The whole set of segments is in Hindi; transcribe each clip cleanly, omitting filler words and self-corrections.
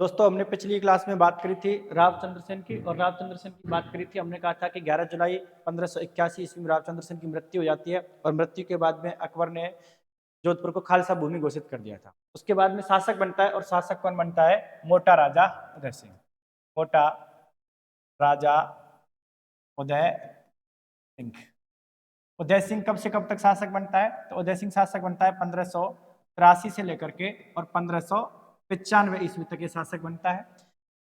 दोस्तों हमने पिछली क्लास में बात करी थी रावचंद्र सेन की और रावचंद्र सेन की बात करी थी। हमने कहा था कि 11 जुलाई 1581 ईस्वी में रावचंद्र सेन की मृत्यु हो जाती है और मृत्यु के बाद में अकबर ने जोधपुर को खालसा भूमि घोषित कर दिया था। उसके बाद में शासक बनता है और शासक कौन बनता है? मोटा राजा उदय सिंह। मोटा राजा उदय सिंह। उदय सिंह कब से कब तक शासक बनता है? तो उदय सिंह शासक बनता है 1583 से लेकर के और 1595 ईस्वी तक ये शासक बनता है।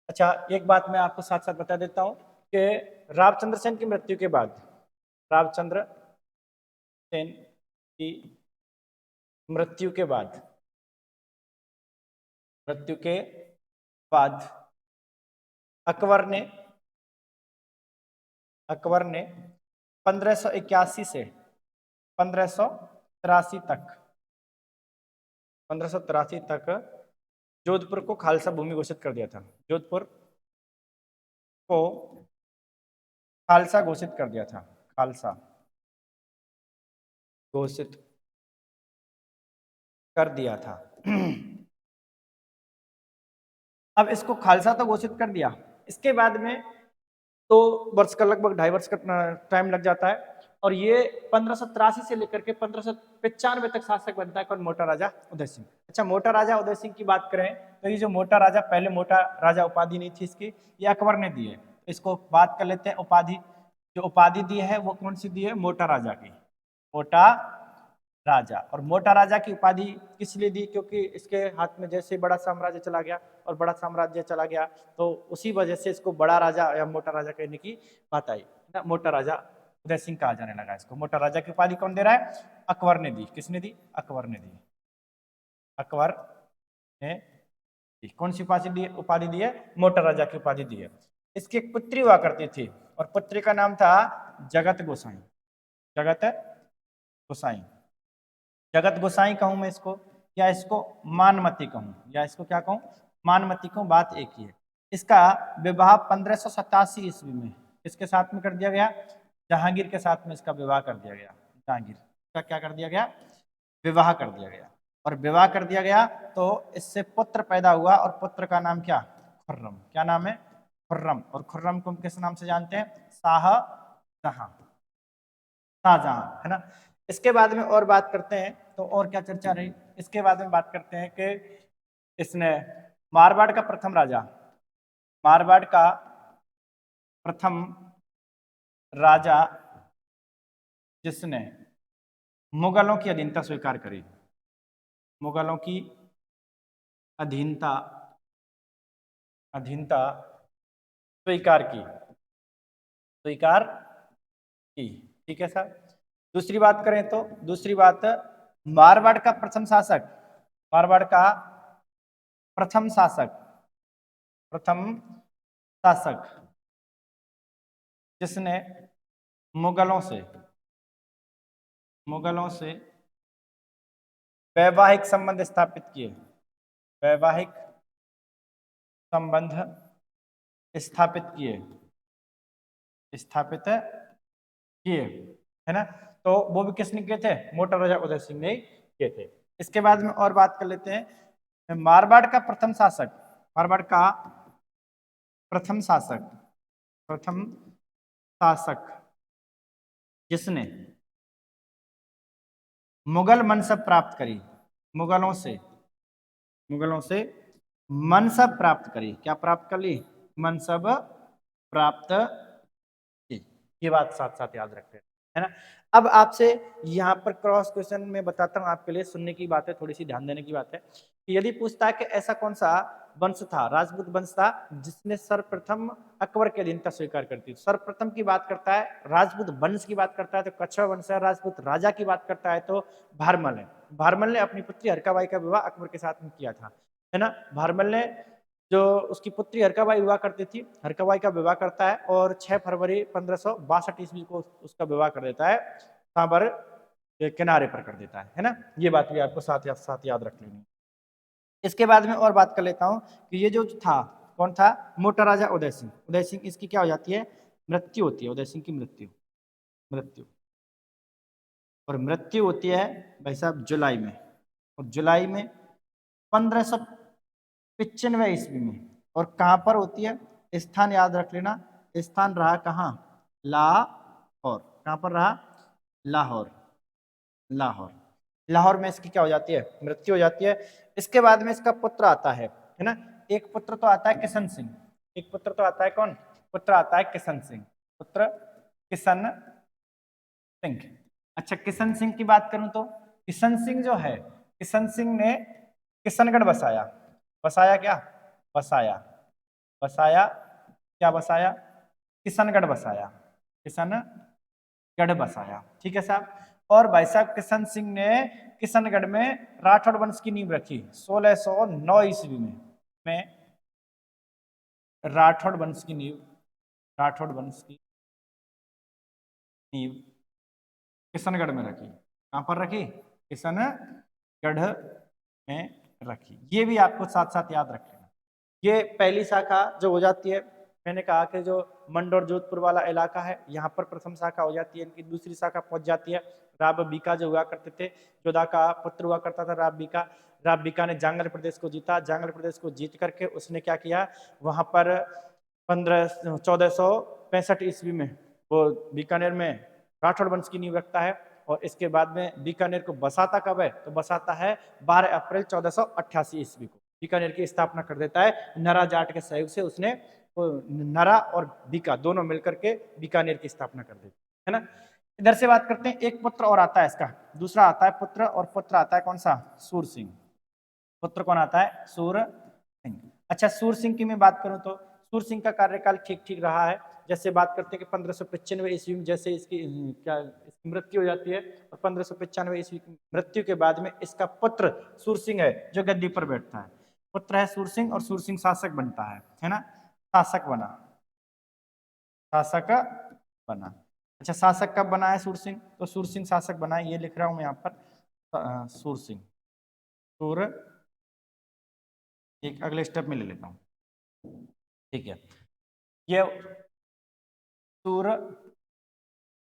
अच्छा, एक बात मैं आपको साथ साथ बता देता हूं कि रावचंद्र सेन की मृत्यु के बाद रावचंद्र सेन की मृत्यु के बाद मृत्यु के बाद अकबर ने 1581 से 1583 तक जोधपुर को खालसा भूमि घोषित कर दिया था। जोधपुर को खालसा घोषित कर दिया था। खालसा घोषित कर दिया था। अब इसको खालसा तो घोषित कर दिया, इसके बाद में तो वर्ष का लगभग 2.5 वर्ष का टाइम लग जाता है और ये 1583 से लेकर के 1595 तक शासक बनता है कौन? मोटा राजा उदय सिंह। अच्छा, मोटा राजा उदय सिंह की बात करें तो ये जो मोटा राजा, पहले मोटा राजा उपाधि नहीं थी इसकी, ये अकबर ने दी है। इसको बात कर लेते हैं उपाधि। जो उपाधि दी है वो कौन सी दी है? मोटा राजा की। मोटा राजा। और मोटा राजा की उपाधि किस लिए दी? क्योंकि इसके हाथ में जैसे बड़ा साम्राज्य चला गया और बड़ा साम्राज्य चला गया तो उसी वजह से इसको बड़ा राजा या मोटा राजा कहने की बात आई ना। मोटा राजा उदय सिंह कहा जाने लगा इसको। मोटा राजा की उपाधि कौन दे रहा है? अकबर ने दी। किसने दी? अकबर ने दी। अकबर ने दी। कौन सी उपाधि दी है? मोटा राजा की उपाधि दी है। इसकी एक पुत्री हुआ करती थी और पुत्री का नाम था जगत गोसाई। जगत गोसाई। जगत गोसाई कहूं मैं इसको, या इसको मानमती कहूं, या इसको क्या कहूं? मानमती कहूं। बात एक ही है। इसका विवाह 1587 ईस्वी में किसके साथ में कर दिया गया? जहांगीर के साथ में इसका विवाह कर दिया गया। जहांगीर का क्या कर दिया गया? विवाह कर दिया गया। और विवाह कर दिया गया तो इससे पुत्र पैदा हुआ और पुत्र का नाम क्या? खुर्रम। क्या नाम है? खुर्रम। और खुर्रम को हम किस नाम से जानते हैं? शाहजहां। शाहजहां, है ना। इसके बाद में और बात करते हैं तो और क्या चर्चा रही। इसके बाद में बात करते हैं कि इसने मारवाड़ का प्रथम राजा, मारवाड़ का प्रथम राजा जिसने मुगलों की अधीनता स्वीकार करी, मुगलों की अधीनता अधीनता स्वीकार की। ठीक है सर। दूसरी बात करें तो दूसरी बात, मारवाड़ का प्रथम शासक, मारवाड़ का प्रथम शासक, प्रथम शासक जिसने मुगलों से वैवाहिक संबंध स्थापित किए, वैवाहिक संबंध स्थापित किए, है ना। तो वो भी किसने किए थे? मोटा राजा उदय सिंह ने किए थे। इसके बाद में और बात कर लेते हैं मारवाड़ का प्रथम शासक, मारवाड़ का प्रथम शासक, प्रथम शासक जिसने मुगल मनसब प्राप्त करी, मुगलों से मनसब प्राप्त करी। क्या प्राप्त कर ली? मनसब प्राप्त की। ये बात साथ साथ याद रखते हैं, है ना। अब आपसे यहाँ पर क्रॉस क्वेश्चन में बताता हूँ आपके लिए, सुनने की बात है, थोड़ी सी ध्यान देने की बात है कि यदि पूछता है कि ऐसा कौन सा वंश था, राजपूत वंश था, जिसने सर्वप्रथम अकबर की अधीनता स्वीकार करती। सर्वप्रथम की बात करता है, राजपूत वंश की बात करता है तो कच्छप वंश है। राजपूत राजा की बात करता है तो भारमल है। भारमल ने अपनी पुत्री हरकाबाई का विवाह अकबर के साथ में किया था, है ना। भारमल ने जो उसकी पुत्री हरकाबाई हुआ करती थी, हरकाबाई का विवाह करता है और 6 फरवरी 1562 ईस्वी को उसका विवाह कर देता है, सांबर के किनारे पर कर देता है ना। ये बात भी आपको साथ याद रख लेनी। इसके बाद में और बात कर लेता हूं कि ये जो था कौन था? मोटा राजा उदय सिंह। उदय सिंह, इसकी क्या हो जाती है? मृत्यु होती है। उदय सिंह की मृत्यु और मृत्यु होती है भाई साहब जुलाई में। और जुलाई में 1500 95 ईस्वी में। और कहाँ पर होती है, स्थान याद रख लेना, स्थान रहा कहाँ, लाहौर। कहाँ पर रहा, लाहौर। लाहौर, लाहौर में इसकी क्या हो जाती है, मृत्यु हो जाती है। इसके बाद में इसका पुत्र आता है ना, एक पुत्र तो आता है किशन सिंह, एक पुत्र तो आता है, कौन पुत्र आता है, किशन सिंह, पुत्र किशन सिंह। अच्छा, किशन सिंह की बात करूं तो किशन सिंह जो है, किशन सिंह ने किशनगढ़ बसाया, बसाया क्या, बसाया, बसाया क्या, बसाया किशनगढ़ बसाया, किशनगढ़ बसाया, ठीक है साहब। और भाई साहब किशन सिंह ने किशनगढ़ में राठौड़ वंश की नींव रखी 1609 ईस्वी में राठौड़ वंश की नींव, राठौड़ वंश की नींव किशनगढ़ में रखी। कहां पर रखी, किशनगढ़ में रखी। ये भी आपको साथ साथ याद रख लेना। ये पहली शाखा जो हो जाती है, मैंने कहा कि जो मंड और जोधपुर वाला इलाका है, यहाँ पर प्रथम शाखा हो जाती है, इनकी दूसरी शाखा पहुंच जाती है। राब बीका जो हुआ करते थे, जोधा का पुत्र हुआ करता था राब बीका। राब बीका ने जांगल प्रदेश को जीता, जांगल प्रदेश को जीत करके उसने क्या किया, वहां पर 1465 ईस्वी में वो बीकानेर में राठौड़ वंश की नींव रखता है। और इसके बाद में बीकानेर को बसाता कब है, तो बसाता है 12 अप्रैल 1488 ईस्वी को, बीकानेर की स्थापना कर देता है। नरा जाट के सहयोग से उसने नरा और बीका दोनों मिलकर के बीकानेर की स्थापना कर देती है ना। इधर से बात करते हैं, एक पुत्र और आता है इसका, दूसरा आता है पुत्र, और पुत्र आता है कौन सा, सूर सिंह। पुत्र कौन आता है, सूर सिंह। अच्छा, सूर सिंह की मैं बात करूं तो सूर सिंह का कार्यकाल ठीक ठीक रहा है। जैसे बात करते हैं कि 1595 ईस्वी में जैसे इसकी क्या इसकी मृत्यु हो जाती है, और 1595 ईस्वी की मृत्यु के बाद में इसका पुत्र सूर सिंह है जो गद्दी पर बैठता है। पुत्र है सूर सिंह, और सूर सिंह शासक बनता है ना, शासक बना, शासक बना। अच्छा, शासक कब बना है सूर सिंह, तो सूर सिंह शासक बना है, ये लिख रहा हूं मैं यहाँ पर, सूर सिंह, सूर, एक अगले स्टेप में ले लेता हूं, ठीक है। ये सूर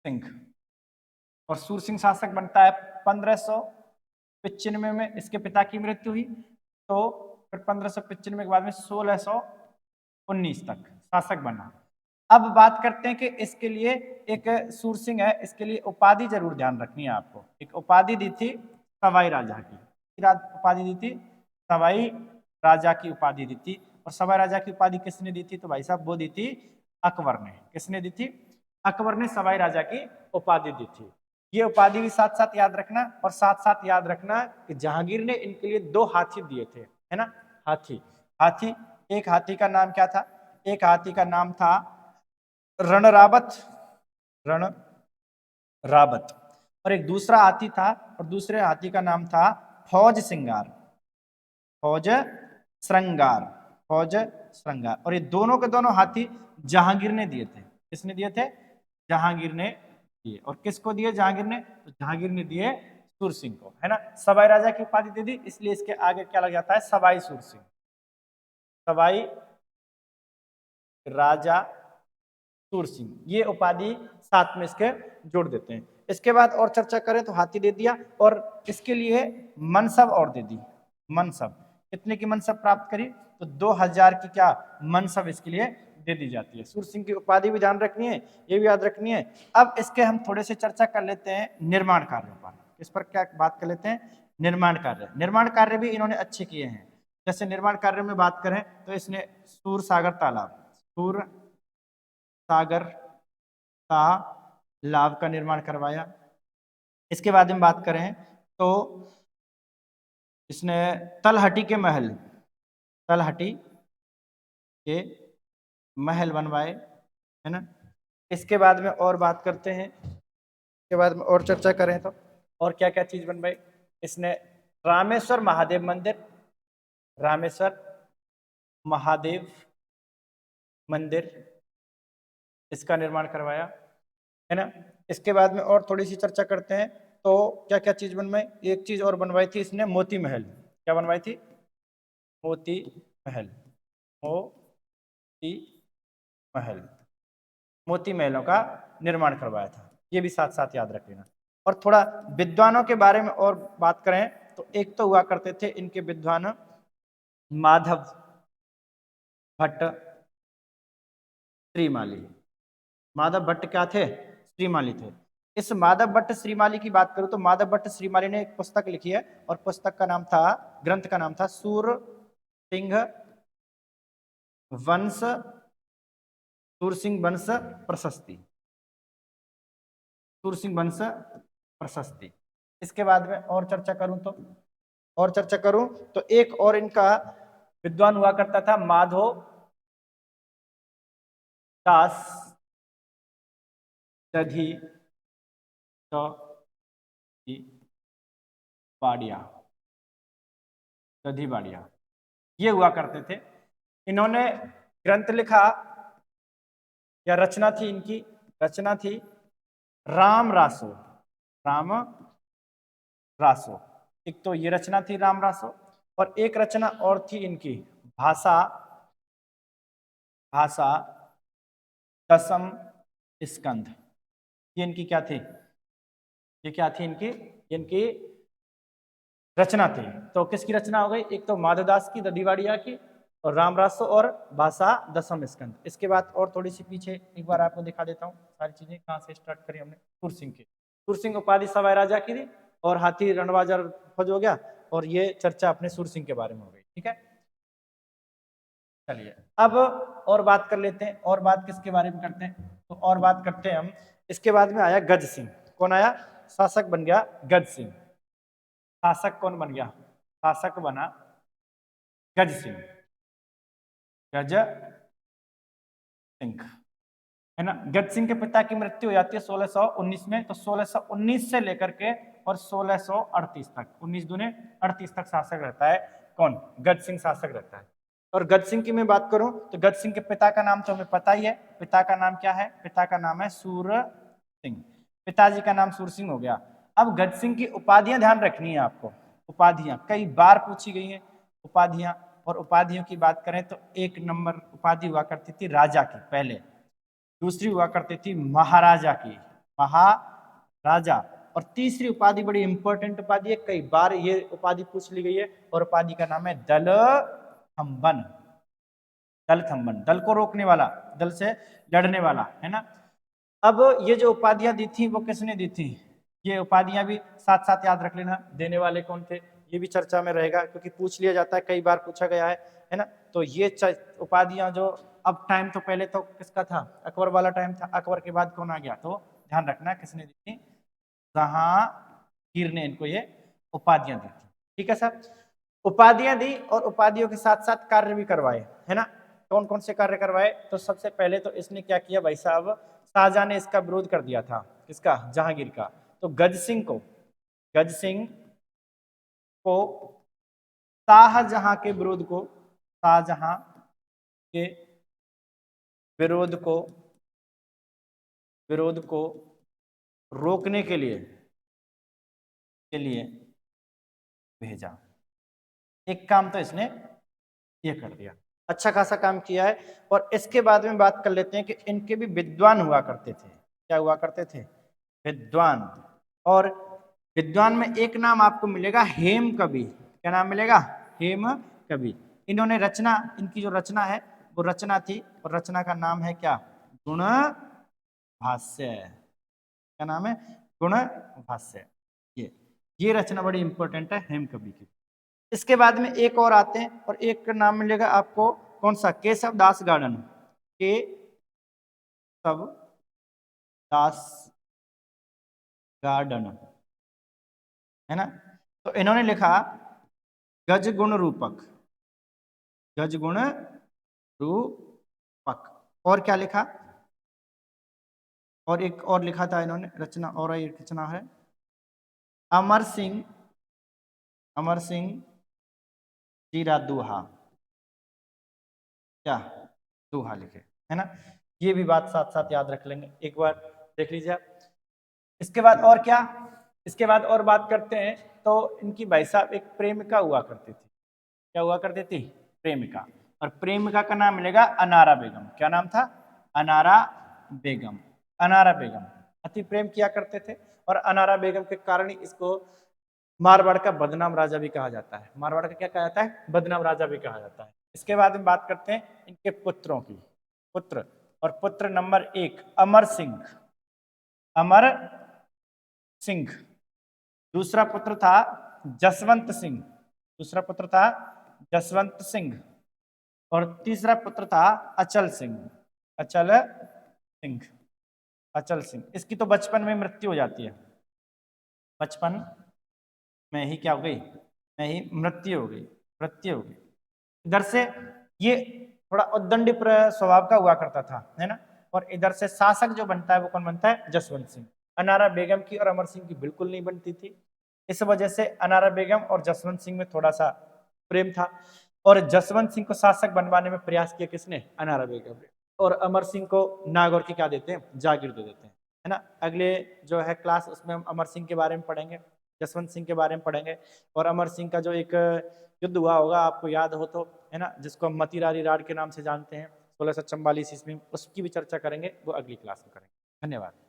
सिंह, और सूर सिंह शासक बनता है 1595 में, इसके पिता की मृत्यु हुई, तो फिर 1595 के बाद में 1619 तक शासक बना। अब बात करते हैं कि इसके लिए एक सूर सिंह है, इसके लिए उपाधि जरूर ध्यान रखनी है आपको। एक उपाधि दी थी सवाई राजा की, उपाधि दी थी सवाई राजा की उपाधि दी थी। और सवाई राजा की उपाधि किसने दी थी, तो भाई साहब वो दी थी अकबर ने। किसने दी थी, अकबर ने सवाई राजा की उपाधि दी थी। ये उपाधि भी साथ साथ याद रखना, और साथ साथ याद रखना कि जहांगीर ने इनके लिए 2 हाथी दिए थे, है ना, हाथी, हाथी। एक हाथी का नाम क्या था, एक हाथी का नाम था रणरावत, रण रावत, और एक दूसरा हाथी था, और दूसरे हाथी का नाम था फौज श्रृंगार, फौज श्रृंगार, फौज श्रृंगार। और ये दोनों के दोनों हाथी जहांगीर ने दिए थे। किसने दिए थे, जहांगीर ने दिए। और किसको दिए जहांगीर ने, तो जहांगीर ने दिए सूर सिंह को, है ना। सवाई राजा की उपाधि दे दी, इसलिए इसके आगे क्या लग जाता है, सवाई सूर सिंह, सवाई राजा सूर सिंह, ये उपाधि साथ में इसके जोड़ देते हैं। इसके बाद और चर्चा करें तो हाथी दे दिया, और इसके लिए मनसब और दे दी, मनसब। कितने की मनसब प्राप्त करी, तो 2000 की क्या मनसब इसके लिए दे दी जाती है। सूर सिंह की उपाधि भी ध्यान रखनी है, ये भी याद रखनी है। अब इसके हम थोड़े से चर्चा कर लेते हैं निर्माण कार्यों पर। इस पर क्या बात कर लेते हैं, निर्माण कार्य। निर्माण कार्य भी इन्होंने अच्छे किए हैं। जैसे निर्माण कार्य में बात करें तो इसने सूर सागर तालाब, सूर सागर तालाब का निर्माण करवाया। इसके बाद में बात करें तो इसने तलहटी के महल, तलहटी के महल बनवाए, है ना। इसके बाद में और बात करते हैं, इसके बाद में और चर्चा करें तो और क्या क्या चीज बनवाई। इसने रामेश्वर महादेव मंदिर, रामेश्वर महादेव मंदिर, इसका निर्माण करवाया, है ना। इसके बाद में और थोड़ी सी चर्चा करते हैं तो क्या क्या चीज बनवाई। एक चीज और बनवाई थी इसने, मोती महल। क्या बनवाई थी, मोती महल, मोती महल, मोती महलों का निर्माण करवाया था। ये भी साथ साथ याद रख लेना। और थोड़ा विद्वानों के बारे में और बात करें तो एक तो हुआ करते थे इनके विद्वान माधव भट्ट श्रीमाली। माधव भट्ट क्या थे? श्रीमाली थे। इस माधव भट्ट श्रीमाली की बात करूं तो माधव भट्ट श्रीमाली ने एक पुस्तक लिखी है और पुस्तक का नाम था, ग्रंथ का नाम था सूर सिंह वंश, सूरसिंह वंश प्रशस्ति, सूरसिंह वंश प्रशस्ति। इसके बाद में और चर्चा करूं तो एक और इनका विद्वान हुआ करता था माधव दास दधी बाड़िया, दधी बाड़िया, ये हुआ करते थे। इन्होंने ग्रंथ लिखा या रचना थी, इनकी रचना थी राम रासो, राम रासो। एक तो ये रचना थी राम रासो, और एक रचना और थी इनकी भाषा, भाषा दशम स्कंध। ये इनकी क्या थी? ये क्या थी इनकी? इनकी रचना थी। तो किसकी रचना हो गई? एक तो माधवदास की, दधीवाड़िया की, और रामरासो और भाषा दशम स्कंद। इसके बाद और थोड़ी सी पीछे एक बार आपको दिखा देता हूँ सारी चीजें कहाँ से स्टार्ट करी हमने। सुरसिंह की, सुरसिंह उपाधि सवाई राजा की थी, और हाथी रणबाजार फौज हो गया, और ये चर्चा अपने सुरसिंह के बारे में हो गई। ठीक है, चलिए अब और बात कर लेते हैं। और बात किसके बारे में करते हैं? तो और बात करते हैं हम, इसके बाद में आया गज सिंह। कौन आया? शासक बन गया गज सिंह। शासक कौन बन गया? शासक बना गज सिंह, गज सिंह, है ना। गज सिंह के पिता की मृत्यु हो जाती है 1619 में। तो 1619 से लेकर के और 1638 तक, 19 दूने 38 तक शासक रहता है। कौन? गज सिंह शासक रहता है। और गज सिंह की मैं बात करूं तो गज सिंह के पिता का नाम तो हमें पता ही है। पिता का नाम क्या है? पिता का नाम है सूर सिंह। पिताजी का नाम सूर सिंह हो गया। अब गज सिंह की उपाधियां ध्यान रखनी है आपको। उपाधियां कई बार पूछी गई हैं, उपाधियां। और उपाधियों की बात करें तो एक नंबर उपाधि हुआ करती थी राजा की पहले, दूसरी हुआ करती थी महाराजा की, महाराजा, और तीसरी उपाधि बड़ी इंपॉर्टेंट उपाधि है, कई बार ये उपाधि पूछ ली गई है, और उपाधि का नाम है दल थम्बन। दल थम्बन, दल को रोकने वाला, दल से लड़ने वाला, है ना। अब ये जो उपाधियां दी थी वो किसने दी थी? ये उपाधियां भी साथ साथ याद रख लेना, देने वाले कौन थे, ये भी चर्चा में रहेगा, क्योंकि पूछ लिया जाता है, कई बार पूछा गया है ना। तो ये उपाधियां जो, अब टाइम तो पहले तो किसका था? अकबर वाला टाइम था। अकबर के बाद कौन आ गया? तो ध्यान रखना किसने दी थी? जहांगीर ने इनको ये उपाधियां दी थी। ठीक है सर, उपाधियां दी और उपाधियों के साथ साथ कार्य भी करवाए, है ना। कौन कौन से कार्य करवाए? तो सबसे पहले तो इसने क्या किया भाई साहब, शाहजहां ने इसका विरोध कर दिया था। किसका? जहांगीर का। तो गज सिंह को शाहजहां के विरोध को, शाहजहां के विरोध को रोकने के लिए भेजा। एक काम तो इसने ये कर दिया, अच्छा खासा काम किया है। और इसके बाद में बात कर लेते हैं कि इनके भी विद्वान हुआ करते थे। क्या हुआ करते थे? विद्वान। और विद्वान में एक नाम आपको मिलेगा हेम कवि। क्या नाम मिलेगा? हेम कवि। इन्होंने रचना, इनकी जो रचना है वो रचना थी, और रचना का नाम है क्या? गुण भाष्य। क्या नाम है? गुण भाष्य। ये रचना बड़ी इंपॉर्टेंट है हेम कवि की। इसके बाद में एक और आते हैं, और एक का नाम मिलेगा आपको, कौन सा? केशव दास गार्डन। केशव दास गार्डन, है ना। तो इन्होंने लिखा गज गुण रूपक, गज गुण रूपक। और क्या लिखा? और एक और लिखा था इन्होंने रचना, और एक रचना है अमर सिंह जीरा दोहा। क्या? दोहा लिखे, है ना। ये भी बात साथ साथ याद रख लेंगे, एक बार देख लीजिए आप। इसके बाद और क्या? इसके बाद और बात करते हैं तो इनकी भाई साहब एक प्रेमिका हुआ करती थी। क्या हुआ करती थी? प्रेमिका। और प्रेमिका का नाम मिलेगा अनारा बेगम। क्या नाम था? अनारा बेगम। अनारा बेगम अति प्रेम किया करते थे, और अनारा बेगम के कारण ही इसको मारवाड़ का बदनाम राजा भी कहा जाता है। मारवाड़ का क्या कहा जाता है? बदनाम राजा भी कहा जाता है। इसके बाद में बात करते हैं इनके पुत्रों की। पुत्र, और पुत्र नंबर 1 अमर सिंह। अमर सिंह। दूसरा पुत्र था जसवंत सिंह। दूसरा पुत्र था जसवंत सिंह। और तीसरा पुत्र था अचल सिंह। अचल सिंह। अचल सिंह। इसकी तो बचपन में मृत्यु हो जाती है। बचपन में ही क्या हो गई? में ही मृत्यु हो गई। मृत्यु हो गई। इधर से ये थोड़ा उद्दंडी स्वभाव का हुआ करता था, है ना। और इधर से शासक जो बनता है वो कौन बनता है? जसवंत सिंह। अनारा बेगम की और अमर सिंह की बिल्कुल नहीं बनती थी। इस वजह से अनारा बेगम और जसवंत सिंह में थोड़ा सा प्रेम था, और जसवंत सिंह को शासक बनवाने में प्रयास किया किसने? अनारा बेगम ने। और अमर सिंह को नागौर की क्या देते हैं? जागीर दे देते हैं, है ना। अगले जो है क्लास उसमें हम अमर सिंह के बारे में पढ़ेंगे, जसवंत सिंह के बारे में पढ़ेंगे, और अमर सिंह का जो एक युद्ध हुआ होगा आपको याद हो तो, है ना, जिसको हम मतीरारी राड के नाम से जानते हैं 1644 ईस्वी में, उसकी भी चर्चा करेंगे, वो अगली क्लास में करेंगे। धन्यवाद।